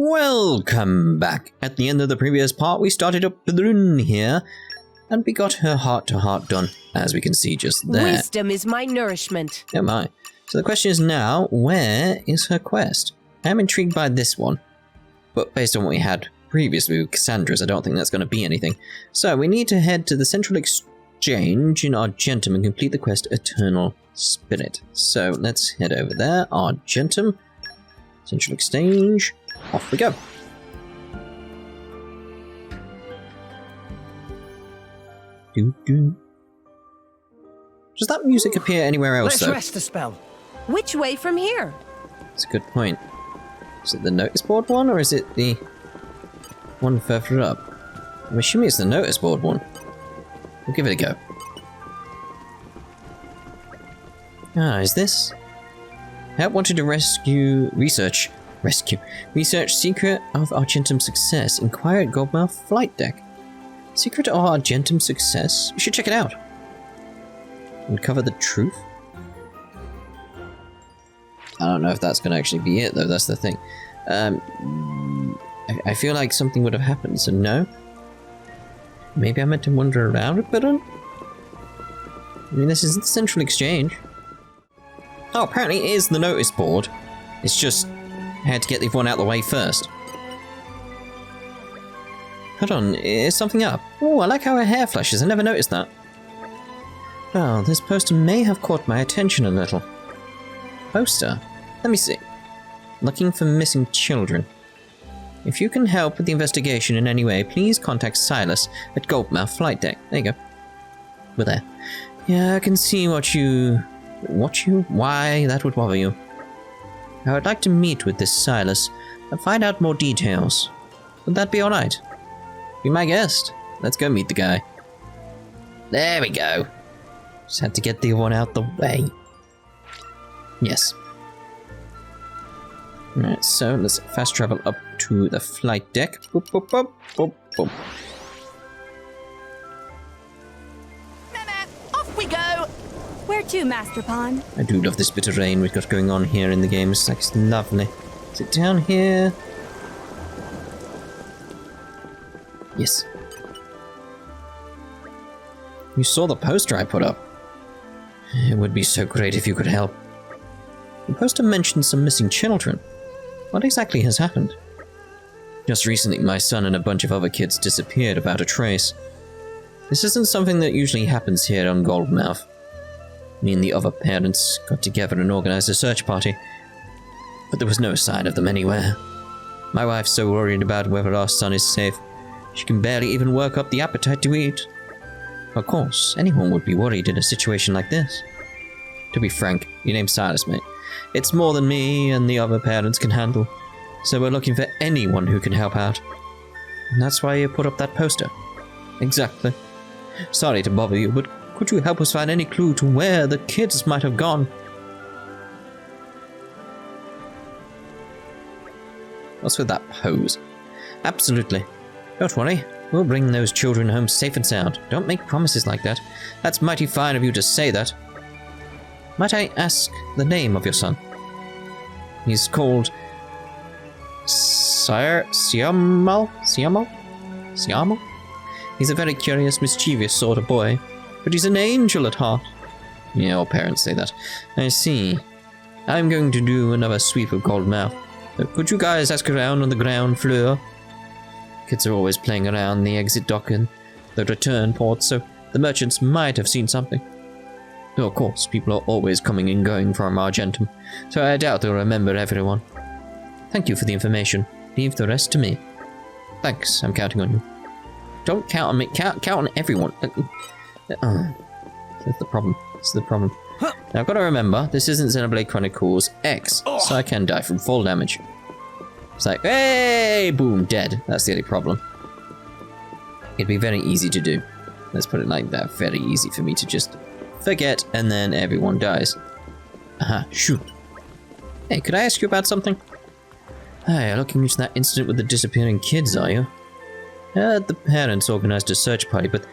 Welcome back. At the end of the previous part, we started up the rune here, and we got her heart-to-heart done, as we can see just there. Wisdom is my nourishment. Oh my. So the question is now, where is her quest? I'm intrigued by this one, but based on what we had previously with Cassandra's, I don't think that's going to be anything. So we need to head to the Central Exchange in Argentum and complete the quest Eternal Spirit. So let's head over there, Argentum, Central Exchange, off we go. Doo-doo. Does that music appear anywhere else, Let's rest a spell. Which way from here? That's a good point. Is it the notice board one, or is it the one further up? I'm assuming it's the notice board one. We'll give it a go. Ah, is this? Help wanted to research secret of Argentum success. Inquire at Goldmouth flight deck. Secret of Argentum success? You should check it out. Uncover the truth? I don't know if that's going to actually be it, though. That's the thing. I feel like something would have happened, so no. Maybe I meant to wander around a bit. I mean, this is the Central Exchange. Oh, apparently it is the notice board. It's just I had to get the one out of the way first. Hold on, is something up? Oh, I like how her hair flashes. I never noticed that. Oh, this poster may have caught my attention a little. Poster? Let me see. Looking for missing children. If you can help with the investigation in any way, please contact Silas at Goldmouth Flight Deck. There you go. We're there. Yeah, I can see why that would bother you. I would like to meet with this Silas and find out more details. Would that be alright? Be my guest. Let's go meet the guy. There we go. Just had to get the one out the way. Yes. Alright, so let's fast travel up to the flight deck. Boop, boop, boop, boop, boop. Off we go! Where to, Master Pawn? I do love this bit of rain we've got going on here in the game. It's like it's lovely. Is it down here? Yes. You saw the poster I put up. It would be so great if you could help. The poster mentioned some missing children. What exactly has happened? Just recently, my son and a bunch of other kids disappeared without a trace. This isn't something that usually happens here on Goldmouth. Me and the other parents got together and organized a search party, but there was no sign of them anywhere. My wife's so worried about whether our son is safe, she can barely even work up the appetite to eat. Of course, anyone would be worried in a situation like this. To be frank, your name's Silas, mate. It's more than me and the other parents can handle, so we're looking for anyone who can help out. And that's why you put up that poster. Exactly. Sorry to bother you, but could you help us find any clue to where the kids might have gone? What's with that pose? Absolutely. Don't worry. We'll bring those children home safe and sound. Don't make promises like that. That's mighty fine of you to say that. Might I ask the name of your son? He's called Siamal? He's a very curious, mischievous sort of boy, but he's an angel at heart. Yeah, all parents say that. I see. I'm going to do another sweep of Goldmouth. Could you guys ask around on the ground floor? Kids are always playing around the exit dock and the return port, so the merchants might have seen something. Though, of course, people are always coming and going from Argentum, so I doubt they'll remember everyone. Thank you for the information. Leave the rest to me. Thanks, I'm counting on you. Don't count on me. Count on everyone. That's the problem. That's the problem. Now, I've got to remember, this isn't Xenoblade Chronicles X, so I can die from fall damage. It's like, hey, boom, dead. That's the only problem. It'd be very easy to do. Let's put it like that. Very easy for me to just forget, and then everyone dies. Aha, shoot. Hey, could I ask you about something? Hey, looking into that incident with the disappearing kids, are you? Heard the parents organized a search party, but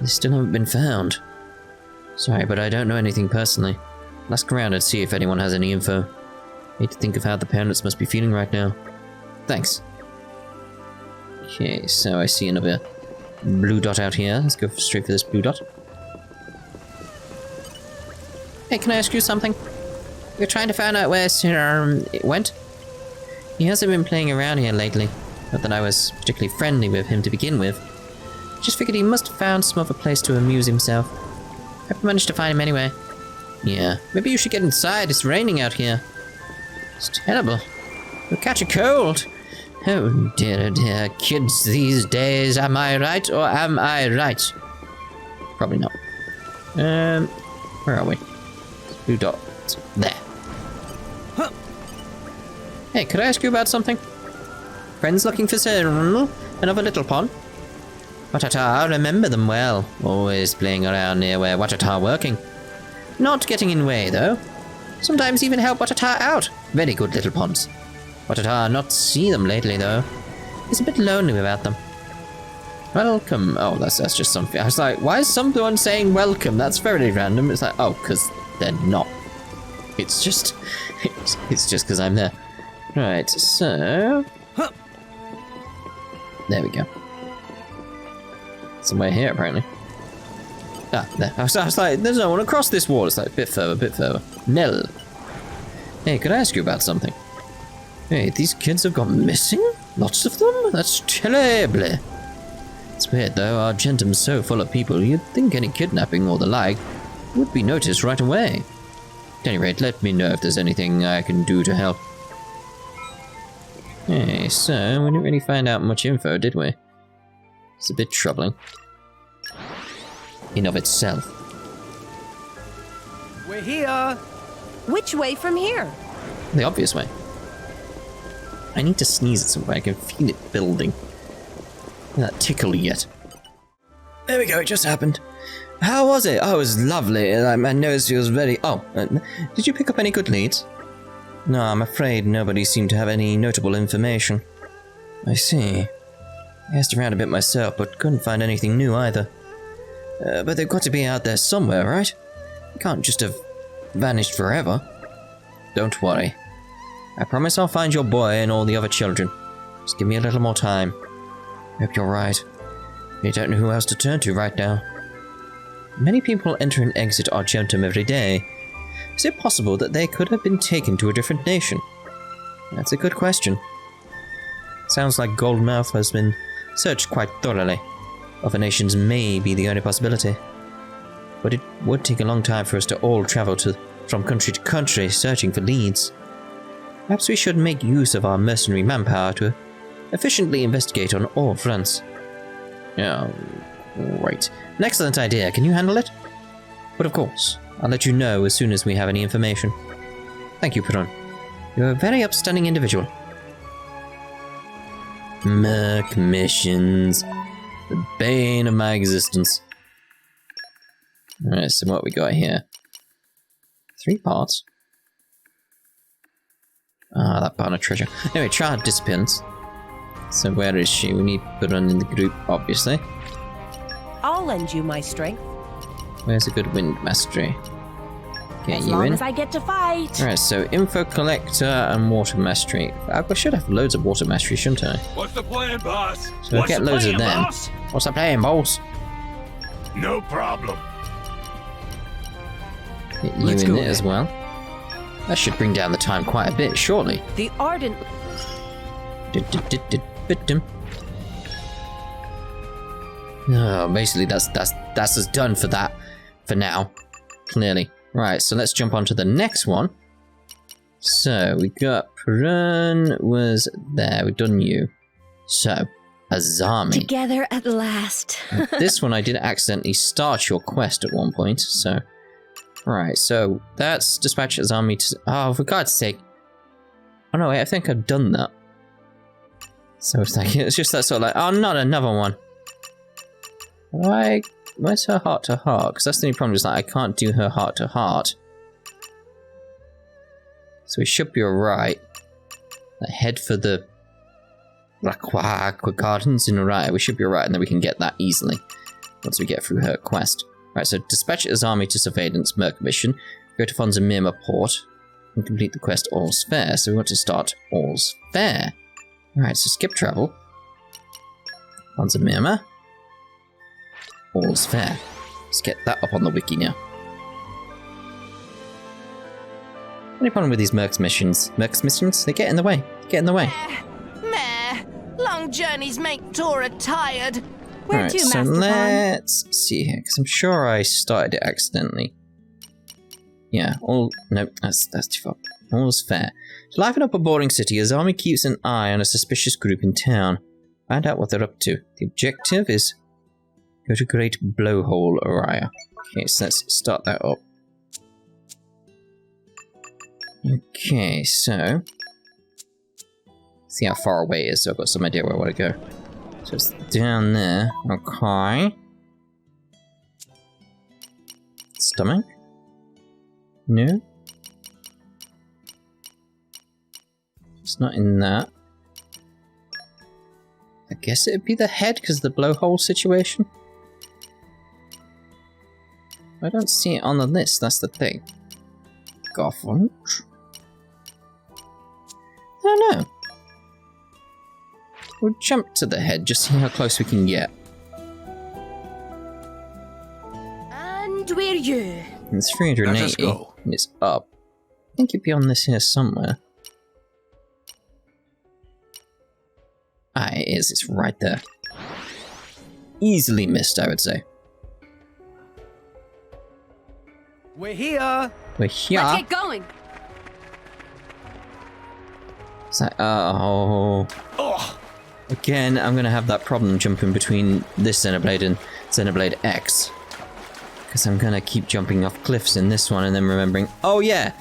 they still haven't been found. Sorry, but I don't know anything personally. Ask around and see if anyone has any info. Need to think of how the parents must be feeling right now. thanks. Okay, so I see another blue dot out here. Let's go straight for this blue dot. Hey, can I ask you something? We're trying to find out where it went. He hasn't been playing around here lately. Not that I was particularly friendly with him to begin with. Just figured he must have found some other place to amuse himself. Hope you managed to find him anyway. Yeah, maybe you should get inside. It's raining out here. It's terrible. You'll catch a cold. Oh dear, dear. Kids these days, am I right or am I right? Probably not. Where are we? Blue dot. There. Huh. Hey, could I ask you about something? Friends looking for another little pond? Watata, remember them well. Always playing around near where Watata working. Not getting in way, though. Sometimes even help Watata out. Very good little ponds. Watata not see them lately, though. He's a bit lonely without them. Welcome. Oh, that's just something. I was like, why is someone saying welcome? That's very random. It's like, oh, because they're not. It's just because I'm there. Right, so... Huh. There we go. Somewhere here, apparently. Ah, there. I was like, there's no one across this wall. It's like, a bit further. Nell. Hey, could I ask you about something? Hey, these kids have gone missing? Lots of them? That's terrible. It's weird, though. Our Gentum's so full of people, you'd think any kidnapping or the like would be noticed right away. At any rate, let me know if there's anything I can do to help. Hey, so, we didn't really find out much info, did we? It's a bit troubling. In of itself. We're here! Which way from here? The obvious way. I need to sneeze at somewhere. I can feel it building. That tickle yet. There we go, it just happened. How was it? Oh, it was lovely. My nose feels very... Oh, did you pick up any good leads? No, I'm afraid nobody seemed to have any notable information. I see. I asked around a bit myself, but couldn't find anything new either. But they've got to be out there somewhere, right? They can't just have vanished forever. Don't worry. I promise I'll find your boy and all the other children. Just give me a little more time. Hope you're right. You don't know who else to turn to right now. Many people enter and exit Argentum every day. Is it possible that they could have been taken to a different nation? That's a good question. Sounds like Goldmouth has been searched quite thoroughly. Other nations may be the only possibility. But it would take a long time for us to all travel from country to country searching for leads. Perhaps we should make use of our mercenary manpower to efficiently investigate on all fronts. Yeah, right. An excellent idea. Can you handle it? But of course, I'll let you know as soon as we have any information. Thank you, Perron. You're a very upstanding individual. Merc missions. The bane of my existence. Alright, so what we got here? 3 parts. Ah, that part of treasure. Anyway, Chard disappearance. So where is she? We need to put her in the group, obviously. I'll lend you my strength. Where's a good wind mastery? Get As you long in. as I get to fight. Alright, so info collector and water mastery. I should have loads of water mastery, shouldn't I? What's the plan, boss? So I get loads of them. Boss? What's the plan, boss? No problem. Get you in there as well. That should bring down the time quite a bit, surely. The ardent... Oh, basically that's us done for that, for now, clearly. Right, so let's jump on to the next one. So, we got Perun was there, we've done you. So, Azami. Together at last. This one I did accidentally start your quest at one point, so... Right, so that's dispatch Azami to... Oh, for God's sake. Oh no, wait, I think I've done that. So it's like, it's just that sort of like, oh, not another one. Where's her heart to heart? Because that's the only problem, is like, I can't do her heart to heart. So we should be alright. Head for the Aqua Gardens in alright. We should be alright, and then we can get that easily once we get through her quest. Right, so dispatch Azami to surveillance Merc mission. Go to Fonzamima port and complete the quest All's Fair. So we want to start All's Fair. Alright, so skip travel. Once a mirror. All's fair. Let's get that up on the wiki now. Any problem with these Mercs missions? Mercs missions? They get in the way. Get in the way. Meh. Long journeys make Tora tired. Where Alright, to, so Master Pawn? let's see here, because I'm sure I started it accidentally. Yeah, nope, that's too far. All's fair. To liven up a boring city, Azami keeps an eye on a suspicious group in town. Find out what they're up to. The objective is go to Great Blowhole area. Okay, so let's start that up. Okay, so see how far away it is, so I've got some idea where I want to go. So it's down there. Okay. Stomach? No? It's not in that. I guess it'd be the head because of the blowhole situation. I don't see it on the list, that's the thing. Garfunch? I don't know. We'll jump to the head, just see how close we can get. And we're you. And it's 380, Let us go. and it's up. I think it'd be on this here somewhere. Ah, it is, it's right there. Easily missed, I would say. We're here. We're here. Let's get going. It's like, oh. Oh, Again, I'm gonna have that problem jumping between this Xenoblade and Xenoblade X. Because I'm gonna keep jumping off cliffs in this one and then remembering, oh yeah,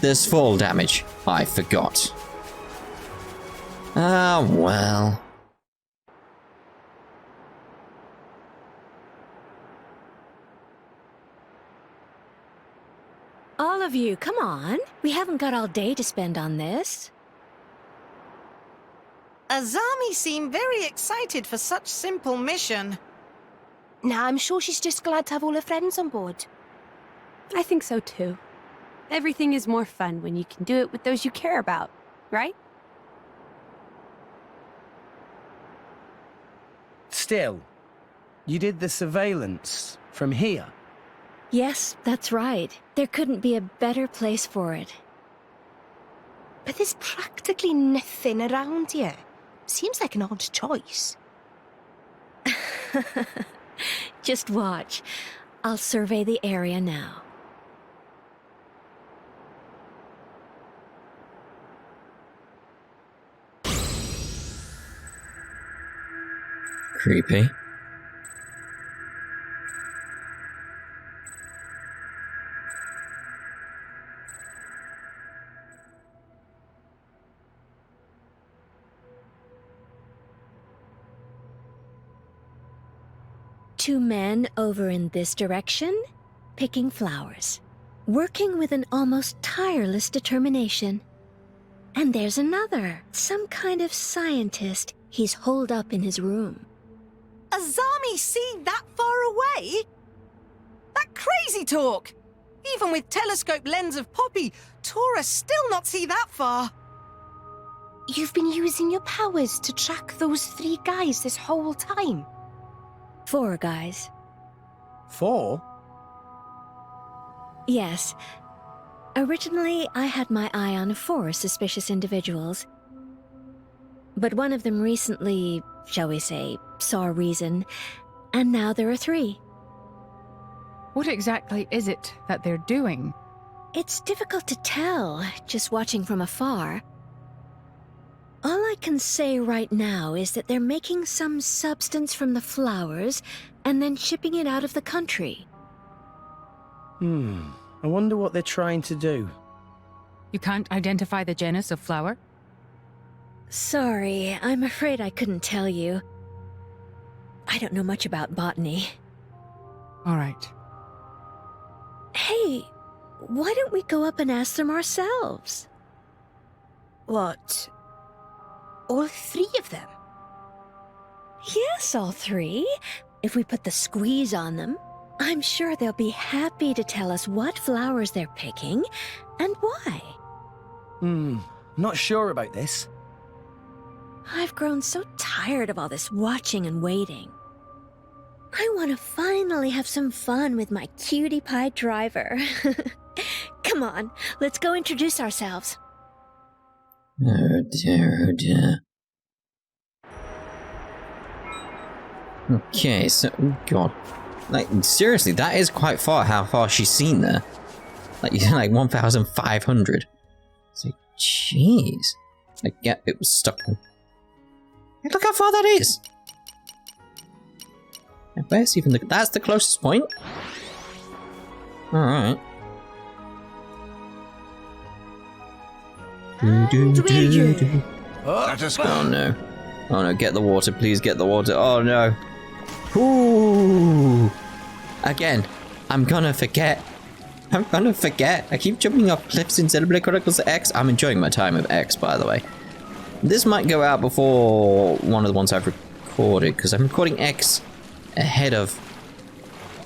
there's fall damage. I forgot. Ah, well. All of you, come on. We haven't got all day to spend on this. Azami seemed very excited for such simple mission. Nah, I'm sure she's just glad to have all her friends on board. I think so too. Everything is more fun when you can do it with those you care about, right? Still, you did the surveillance from here. Yes, that's right. There couldn't be a better place for it. But there's practically nothing around here. Seems like an odd choice. Just watch. I'll survey the area now. Creepy. Two men over in this direction, picking flowers, working with an almost tireless determination. And there's another, some kind of scientist he's holed up in his room. Azami see that far away? That crazy talk! Even with telescope lens of Poppy, Tora still not see that far. You've been using your powers to track those three guys this whole time. 4 guys. 4? Yes. Originally, I had my eye on 4 suspicious individuals. But one of them recently, shall we say, saw reason, and now there are 3. What exactly is it that they're doing? It's difficult to tell, just watching from afar. All I can say right now is that they're making some substance from the flowers and then shipping it out of the country. I wonder what they're trying to do. You can't identify the genus of flower? Sorry, I'm afraid I couldn't tell you. I don't know much about botany. All right. Hey, why don't we go up and ask them ourselves? What? All 3 of them? Yes, all 3. If we put the squeeze on them, I'm sure they'll be happy to tell us what flowers they're picking and why. Not sure about this. I've grown so tired of all this watching and waiting. I want to finally have some fun with my cutie pie driver. Come on, let's go introduce ourselves. Oh dear, oh dear. Okay, so, oh god. Like, seriously, that is quite far, how far she's seen there. Like 1,500. It's like, jeez. Like, yeah, it was stuck. Hey, look how far that is! Where's even the... That's the closest point? Alright. Let us go. Oh no. Oh no, get the water, please get the water. Oh no. Ooh. Again, I'm gonna forget. I keep jumping off cliffs in Xenoblade Chronicles X. I'm enjoying my time with X, by the way. This might go out before one of the ones I've recorded, because I'm recording X ahead of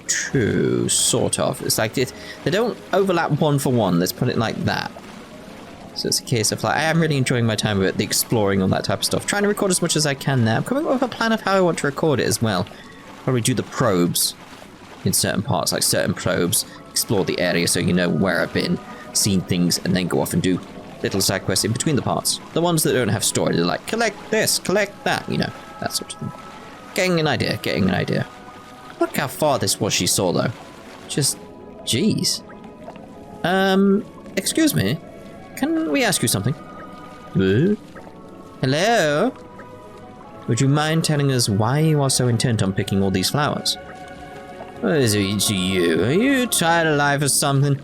2, sort of. It's like they don't overlap one for one, let's put it like that. So it's a case of like, I am really enjoying my time with the exploring, all that type of stuff. Trying to record as much as I can now. I'm coming up with a plan of how I want to record it as well. Probably do the probes in certain parts, like certain probes. Explore the area so you know where I've been, seen things, and then go off and do little side quests in between the parts. The ones that don't have story, they're like, collect this, collect that, you know, that sort of thing. Getting an idea. Look how far this was she saw, though. Just, jeez. Excuse me. Can we ask you something? Hello? Would you mind telling us why you are so intent on picking all these flowers? What is it to you? Are you tired of life or something?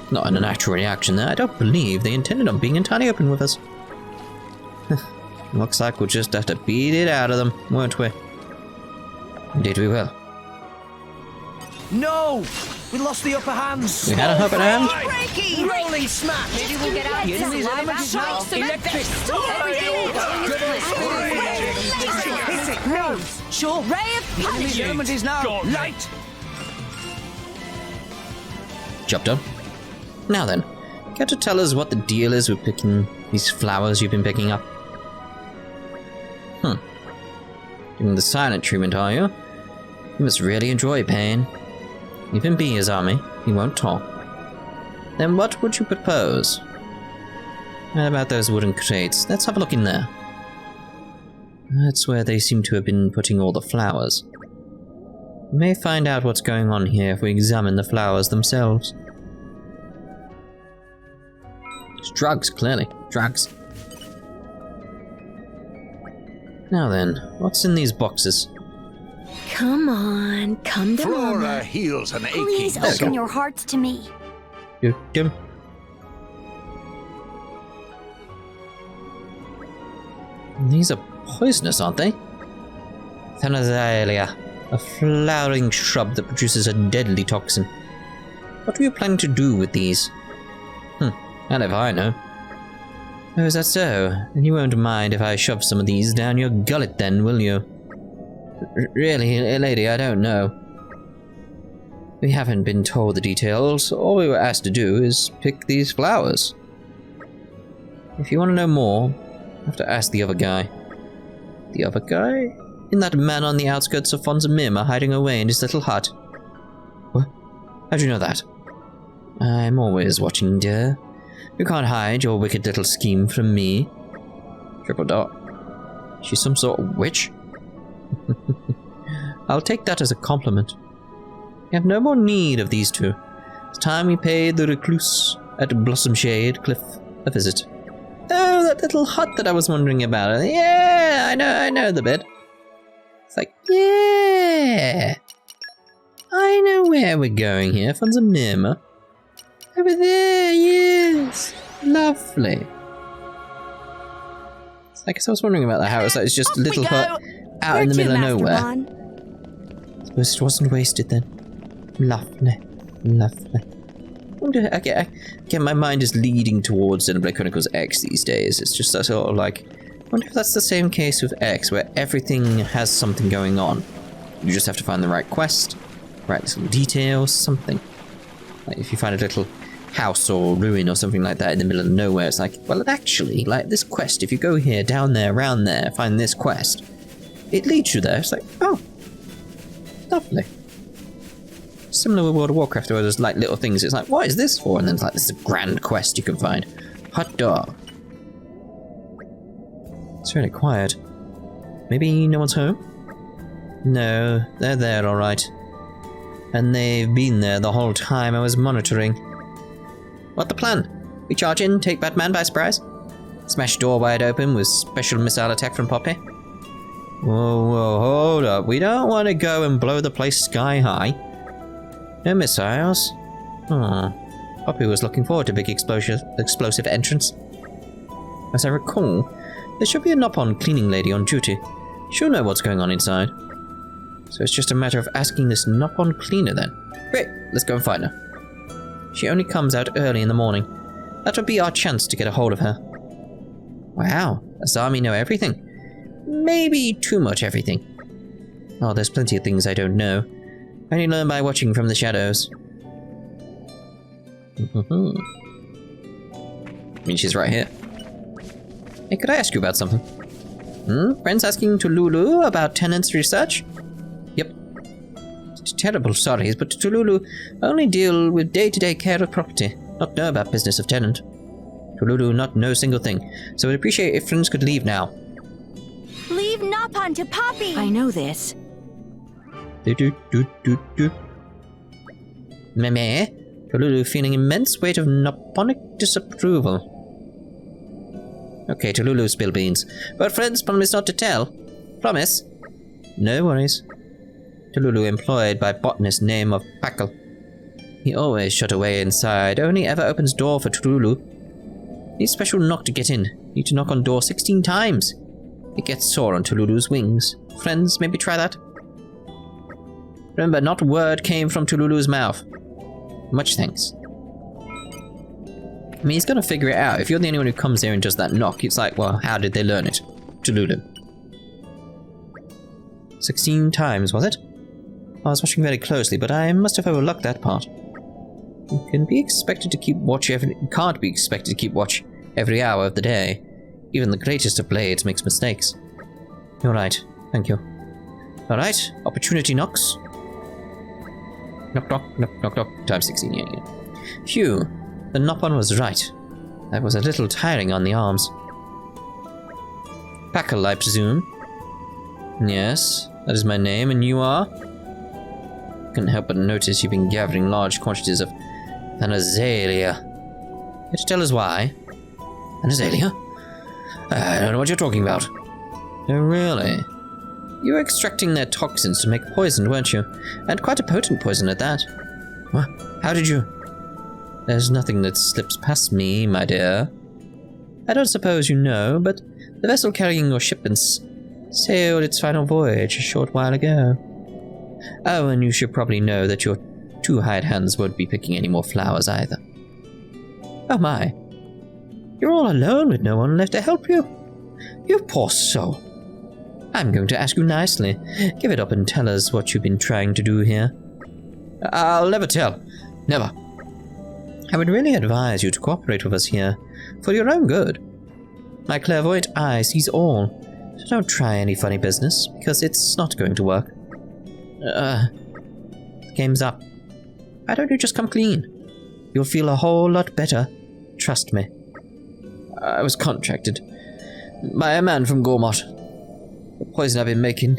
Not an unnatural reaction there. I don't believe they intended on being entirely open with us. Looks like we'll just have to beat it out of them, won't we? Indeed we will. No! We lost the upper hand. We had a upper hand? Breaky! Rolling smash! Maybe we'll get out The of this enemy's alive element is now outside. electric. Hit it! No! Sure. Ray of The enemy's element is now light. Job done. Now then, care to tell us what the deal is with picking these flowers you've been picking up? Giving the silent treatment, are you? You must really enjoy pain. Even be Azami, he won't talk. Then what would you propose? How about those wooden crates? Let's have a look in there. That's where they seem to have been putting all the flowers. We may find out what's going on here if we examine the flowers themselves. It's drugs, clearly. Drugs. Now then, what's in these boxes? Come on, come to Flora Mama. heals an aching Please soul. open your hearts to me. Dum. These are poisonous, aren't they? Thanazalia, a flowering shrub that produces a deadly toxin. What are you planning to do with these? How if I know? Oh, is that so? And you won't mind if I shove some of these down your gullet then, will you? Really, lady, I don't know. We haven't been told the details. All we were asked to do is pick these flowers. If you want to know more, you have to ask the other guy. The other guy? Isn't that man on the outskirts of Fonzamima hiding away in his little hut? What? How'd you know that? I'm always watching, dear. You can't hide your wicked little scheme from me. Triple dot. She's some sort of witch? I'll take that as a compliment. We have no more need of these two. It's time we paid the recluse at Blossom Shade Cliff a visit. Oh, that little hut that I was wondering about. Yeah, I know the bit. It's like, yeah. I know where we're going here, Fonzamima. Over there, yes. Lovely. It's like, I was wondering about that, how it's like, it's just a little hut out in the middle of nowhere. Suppose it wasn't wasted then. Lovely. Lovely. Wonder, again, my mind is leading towards Xenoblade Chronicles X these days. It's just that sort of like, I wonder if that's the same case with X, where everything has something going on. You just have to find the right quest, right little details, something. Like if you find a little house or ruin or something like that in the middle of nowhere. It's like, well, actually, like this quest, if you go here, down there, around there, find this quest, it leads you there. It's like, oh, lovely. Similar with World of Warcraft, where there's like little things. It's like, what is this for? And then it's like, this is a grand quest you can find. Hot dog. It's really quiet. Maybe no one's home? No, they're there all right. And they've been there the whole time I was monitoring. What the plan? We charge in, take Batman by surprise? Smash door wide open with special missile attack from Poppy? Whoa, hold up. We don't want to go and blow the place sky high. No missiles. Poppy was looking forward to big explosive entrance. As I recall, there should be a Nopon cleaning lady on duty. She'll know what's going on inside. So it's just a matter of asking this Nopon cleaner then. Great, let's go and find her. She only comes out early in the morning. That'll be our chance to get a hold of her. Wow, Azami know everything. Maybe too much everything. Oh, there's plenty of things I don't know. I only learn by watching from the shadows. I mean, she's right here. Hey, could I ask you about something? Friends asking Tululu about tenants' research? Yep. Terrible sorries, but Tululu only deal with day-to-day care of property, not know about business of tenant. Tululu not know single thing, so I'd appreciate if friends could leave now. Leave Nopon to Poppy! I know this. Meh. Tululu feeling immense weight of Noponic disapproval. Okay, Tululu spill beans. But friends promise not to tell. Promise? No worries. Tululu employed by botanist name of Packle. He always shut away inside, only ever opens door for Tululu. Need special knock to get in. Need to knock on door 16 times. It gets sore on Tululu's wings. Friends, maybe try that? Remember, not a word came from Tululu's mouth. Much thanks. I mean, he's gonna figure it out. If you're the only one who comes here and does that knock, it's like, well, how did they learn it? Tululu. 16 times, was it? I was watching very closely, but I must have overlooked that part. You can't be expected to keep watch every hour of the day. Even the greatest of blades makes mistakes. You're right. Thank you. Alright, opportunity knocks. Knock, knock, knock, knock, knock. Times 16, yeah. Phew, the Nopon was right. That was a little tiring on the arms. Packle, I presume. Yes, that is my name, and you are? Couldn't help but notice you've been gathering large quantities of Anazalia. Care to tell us why? Anazalia? I don't know what you're talking about. Oh, really? You were extracting their toxins to make poison, weren't you? And quite a potent poison at that. What? How did you? There's nothing that slips past me, my dear. I don't suppose you know, but the vessel carrying your shipments sailed its final voyage a short while ago. Oh, and you should probably know that your two hired hands won't be picking any more flowers either. Oh my. You're all alone with no one left to help you. You poor soul. I'm going to ask you nicely. Give it up and tell us what you've been trying to do here. I'll never tell. Never. I would really advise you to cooperate with us here, for your own good. My clairvoyant eye sees all, so don't try any funny business, because it's not going to work. The game's up. Why don't you just come clean? You'll feel a whole lot better. Trust me. I was contracted by a man from Gormott. The poison I've been making,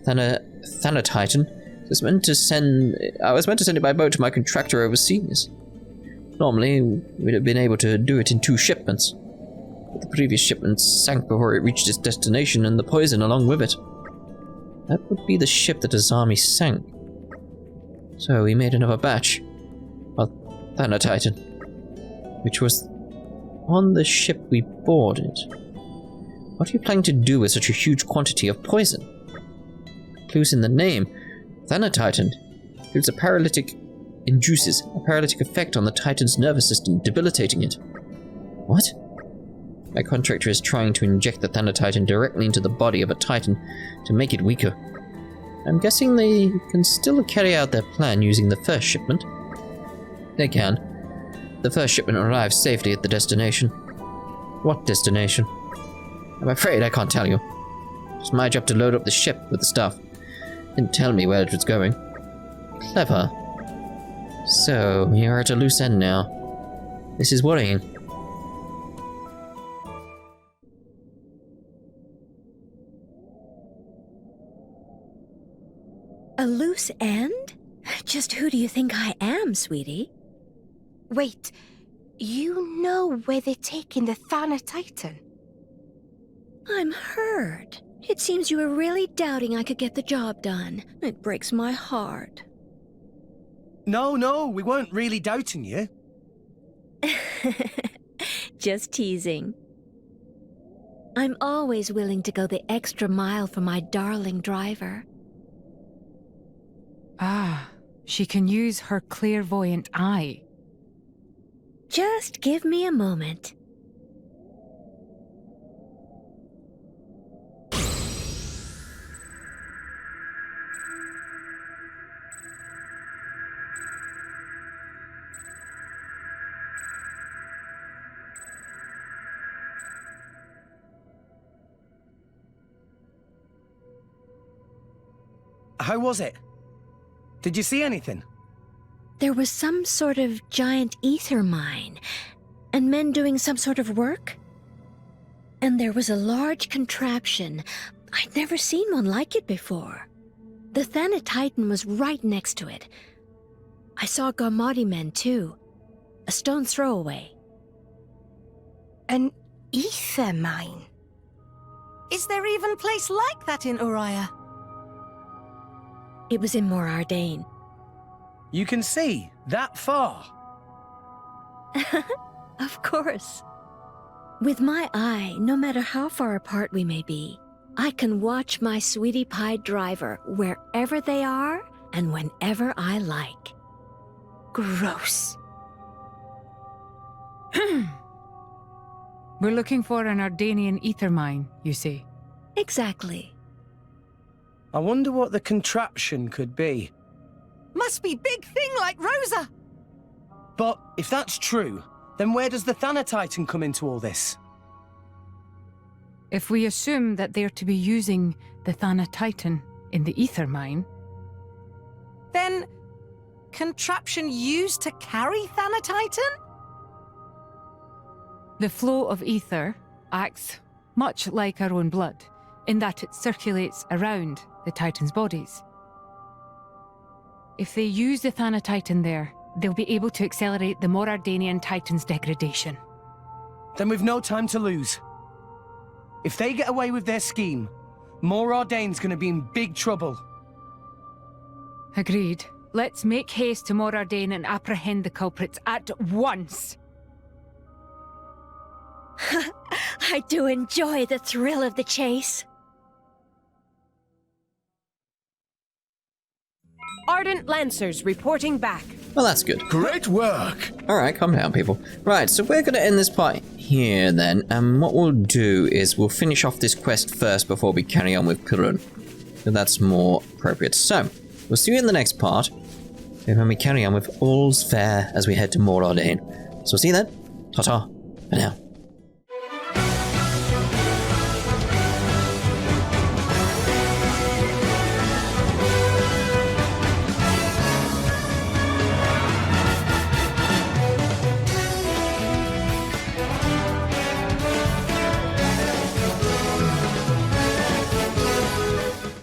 Thanatitan, I was meant to send it by boat to my contractor overseas. Normally, we'd have been able to do it in 2 shipments. But the previous shipment sank before it reached its destination, and the poison along with it. That would be the ship that Azami sank. So we made another batch of Thanatitan, which was on the ship we boarded. What are you planning to do with such a huge quantity of poison? Clues in the name. Thanatitan induces a paralytic effect on the Titan's nervous system, debilitating it. What? My contractor is trying to inject the Thanatitan directly into the body of a Titan to make it weaker. I'm guessing they can still carry out their plan using the first shipment. They can. the first shipment arrived safely at the destination. What destination? I'm afraid I can't tell you. It was my job to load up the ship with the stuff. Didn't tell me where it was going. Clever. So, you're at a loose end now. This is worrying. A loose end? Just who do you think I am, sweetie? Wait, you know where they're taking the Titan? I'm hurt. It seems you were really doubting I could get the job done. It breaks my heart. No, we weren't really doubting you. Just teasing. I'm always willing to go the extra mile for my darling driver. Ah, she can use her clairvoyant eye. Just give me a moment. How was it? Did you see anything? There was some sort of giant ether mine, and men doing some sort of work. And there was a large contraption. I'd never seen one like it before. The Titan was right next to it. I saw Garmati men too. A stone's throw away. An ether mine? Is there even a place like that in Uriah? It was in Morardain. You can see that far. Of course. With my eye, no matter how far apart we may be, I can watch my sweetie pie driver wherever they are and whenever I like. Gross. We're looking for an Ardanian ether mine, you see. Exactly. I wonder what the contraption could be. Must be big thing like Rosa. But if that's true, then where does the Titan come into all this? If we assume that they're to be using the Titan in the ether mine, Then, contraption used to carry Titan? the flow of ether acts much like our own blood, in that it circulates around the Titan's bodies. If they use the Titan there, they'll be able to accelerate the Morardanian Titan's degradation. Then we've no time to lose. If they get away with their scheme, Morardain's gonna be in big trouble. Agreed. Let's make haste to Morardain and apprehend the culprits at once. I do enjoy the thrill of the chase. Ardent Lancers reporting back. Well, that's good. Great work! Alright, calm down, people. Right, so we're going to end this part here then, and what we'll do is we'll finish off this quest first before we carry on with Pirun. So that's more appropriate. So, we'll see you in the next part, when we carry on with All's Fair as we head to Morardain. So see you then. Ta-ta, for now.